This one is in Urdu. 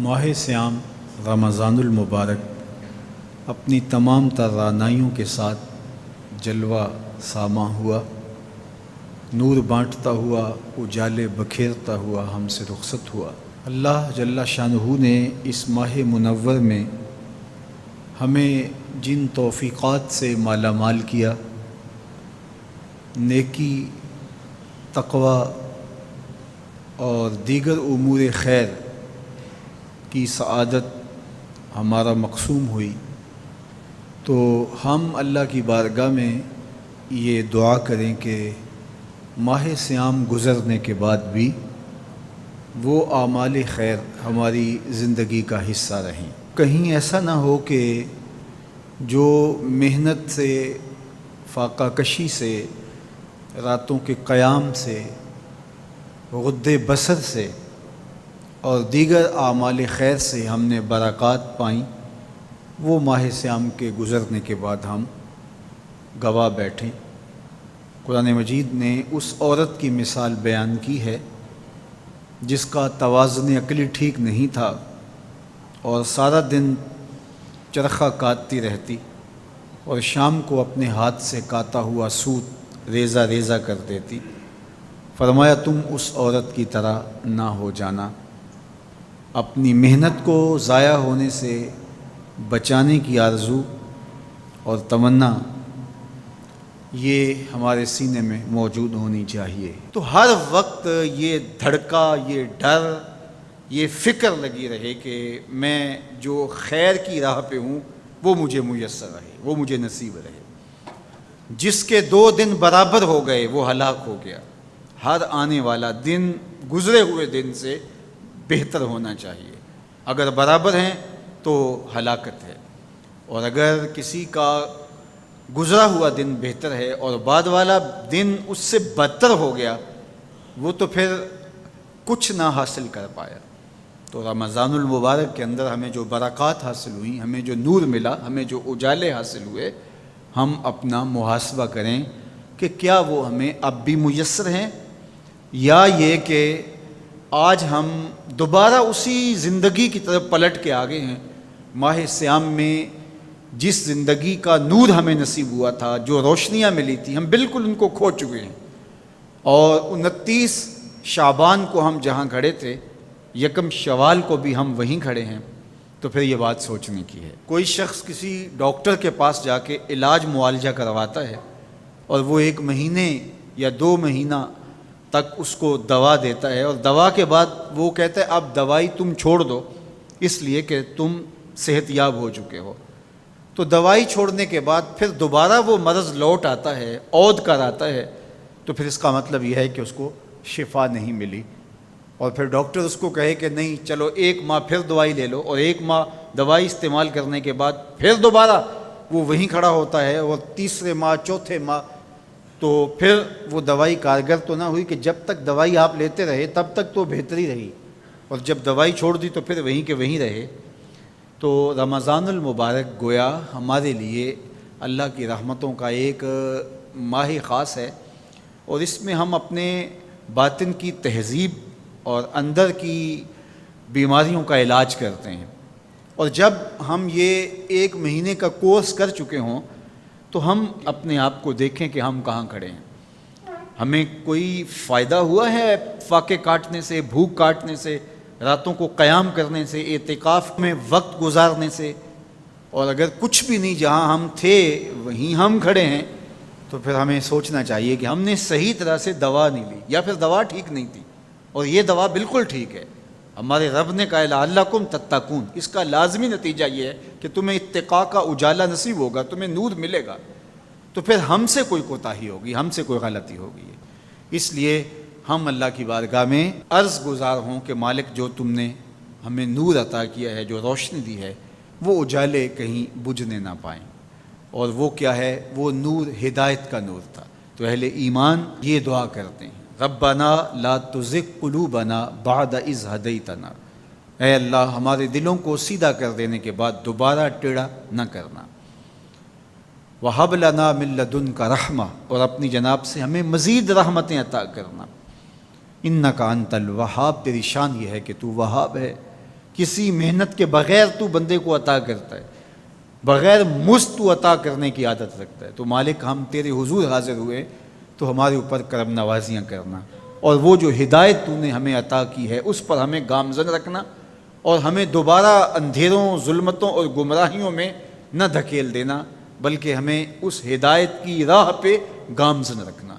ماہ سیام رمضان المبارک اپنی تمام توانائیوں کے ساتھ جلوہ ساماں ہوا، نور بانٹتا ہوا، اجالے بکھیرتا ہوا ہم سے رخصت ہوا۔ اللہ جل شانہ نے اس ماہ منور میں ہمیں جن توفیقات سے مالا مال کیا، نیکی، تقوی اور دیگر امور خیر کی سعادت ہمارا مقسوم ہوئی، تو ہم اللہ کی بارگاہ میں یہ دعا کریں کہ ماہ سیام گزرنے کے بعد بھی وہ اعمال خیر ہماری زندگی کا حصہ رہیں۔ کہیں ایسا نہ ہو کہ جو محنت سے، فاقہ کشی سے، راتوں کے قیام سے، غد بصر سے اور دیگر اعمال خیر سے ہم نے برکات پائیں، وہ ماہ سیام کے گزرنے کے بعد ہم گواہ بیٹھیں۔ قرآن مجید نے اس عورت کی مثال بیان کی ہے جس کا توازن عقلی ٹھیک نہیں تھا اور سارا دن چرخہ کاٹتی رہتی اور شام کو اپنے ہاتھ سے کاتا ہوا سوت ریزہ ریزہ کر دیتی۔ فرمایا تم اس عورت کی طرح نہ ہو جانا، اپنی محنت کو ضائع ہونے سے بچانے کی آرزو اور تمنا یہ ہمارے سینے میں موجود ہونی چاہیے۔ تو ہر وقت یہ دھڑکا، یہ ڈر، یہ فکر لگی رہے کہ میں جو خیر کی راہ پہ ہوں وہ مجھے میسر رہے، وہ مجھے نصیب رہے۔ جس کے 2 دن برابر ہو گئے وہ ہلاک ہو گیا۔ ہر آنے والا دن گزرے ہوئے دن سے بہتر ہونا چاہیے۔ اگر برابر ہیں تو ہلاکت ہے، اور اگر کسی کا گزرا ہوا دن بہتر ہے اور بعد والا دن اس سے بدتر ہو گیا، وہ تو پھر کچھ نہ حاصل کر پایا۔ تو رمضان المبارک کے اندر ہمیں جو برکات حاصل ہوئیں، ہمیں جو نور ملا، ہمیں جو اجالے حاصل ہوئے، ہم اپنا محاسبہ کریں کہ کیا وہ ہمیں اب بھی میسر ہیں، یا یہ کہ آج ہم دوبارہ اسی زندگی کی طرف پلٹ کے آگے ہیں۔ ماہ سیام میں جس زندگی کا نور ہمیں نصیب ہوا تھا، جو روشنیاں ملی تھیں، ہم بالکل ان کو کھو چکے ہیں، اور 29 شعبان کو ہم جہاں کھڑے تھے، 1 شوال کو بھی ہم وہیں کھڑے ہیں۔ تو پھر یہ بات سوچنے کی ہے۔ کوئی شخص کسی ڈاکٹر کے پاس جا کے علاج معالجہ کرواتا ہے اور وہ 1 مہینے یا 2 مہینہ تک اس کو دوا دیتا ہے، اور دوا کے بعد وہ کہتا ہے اب دوائی تم چھوڑ دو اس لیے کہ تم صحت یاب ہو چکے ہو۔ تو دوائی چھوڑنے کے بعد پھر دوبارہ وہ مرض لوٹ آتا ہے، عود کر آتا ہے، تو پھر اس کا مطلب یہ ہے کہ اس کو شفا نہیں ملی، اور پھر ڈاکٹر اس کو کہے کہ نہیں چلو 1 ماہ پھر دوائی لے لو، اور 1 ماہ دوائی استعمال کرنے کے بعد پھر دوبارہ وہ وہیں کھڑا ہوتا ہے، اور تیسرے ماہ، چوتھے ماہ، تو پھر وہ دوائی کارگر تو نہ ہوئی کہ جب تک دوائی آپ لیتے رہے تب تک تو بہتری رہی، اور جب دوائی چھوڑ دی تو پھر وہیں کے وہیں رہے۔ تو رمضان المبارک گویا ہمارے لیے اللہ کی رحمتوں کا ایک ماہ خاص ہے، اور اس میں ہم اپنے باطن کی تہذیب اور اندر کی بیماریوں کا علاج کرتے ہیں۔ اور جب ہم یہ 1 مہینے کا کورس کر چکے ہوں تو ہم اپنے آپ کو دیکھیں کہ ہم کہاں کھڑے ہیں۔ ہمیں کوئی فائدہ ہوا ہے فاقے کاٹنے سے، بھوک کاٹنے سے، راتوں کو قیام کرنے سے، اعتکاف میں وقت گزارنے سے؟ اور اگر کچھ بھی نہیں، جہاں ہم تھے وہیں ہم کھڑے ہیں، تو پھر ہمیں سوچنا چاہیے کہ ہم نے صحیح طرح سے دوا نہیں لی، یا پھر دوا ٹھیک نہیں تھی، اور یہ دوا بالکل ٹھیک ہے۔ ہمارے رب نے کہا لعلکم تتقون، اس کا لازمی نتیجہ یہ ہے کہ تمہیں اتقاء کا اجالا نصیب ہوگا، تمہیں نور ملے گا۔ تو پھر ہم سے کوئی کوتاہی ہوگی، ہم سے کوئی غلطی ہوگی، اس لیے ہم اللہ کی بارگاہ میں عرض گزار ہوں کہ مالک جو تم نے ہمیں نور عطا کیا ہے، جو روشنی دی ہے، وہ اجالے کہیں بجھنے نہ پائیں۔ اور وہ کیا ہے؟ وہ نور ہدایت کا نور تھا۔ تو اہل ایمان یہ دعا کرتے ہیں، ربنا لا تزغ قلوبنا بعد اذ ہدیتنا، اے اللہ ہمارے دلوں کو سیدھا کر دینے کے بعد دوبارہ ٹیڑھا نہ کرنا۔ وَهَبْ لَنَا مِن لَّدُنْكَ رَحْمَةً، اور اپنی جناب سے ہمیں مزید رحمتیں عطا کرنا۔ اِنَّكَ أَنْتَ الْوَهَّابُ، تیری شان یہ ہے کہ تو وہاب ہے، کسی محنت کے بغیر تو بندے کو عطا کرتا ہے، بغیر مزد تو عطا کرنے کی عادت رکھتا ہے۔ تو مالک ہم تیرے حضور حاضر ہوئے تو ہمارے اوپر کرم نوازیاں کرنا، اور وہ جو ہدایت تو نے ہمیں عطا کی ہے اس پر ہمیں گامزن رکھنا، اور ہمیں دوبارہ اندھیروں، ظلمتوں اور گمراہیوں میں نہ دھکیل دینا، بلکہ ہمیں اس ہدایت کی راہ پہ گامزن رکھنا۔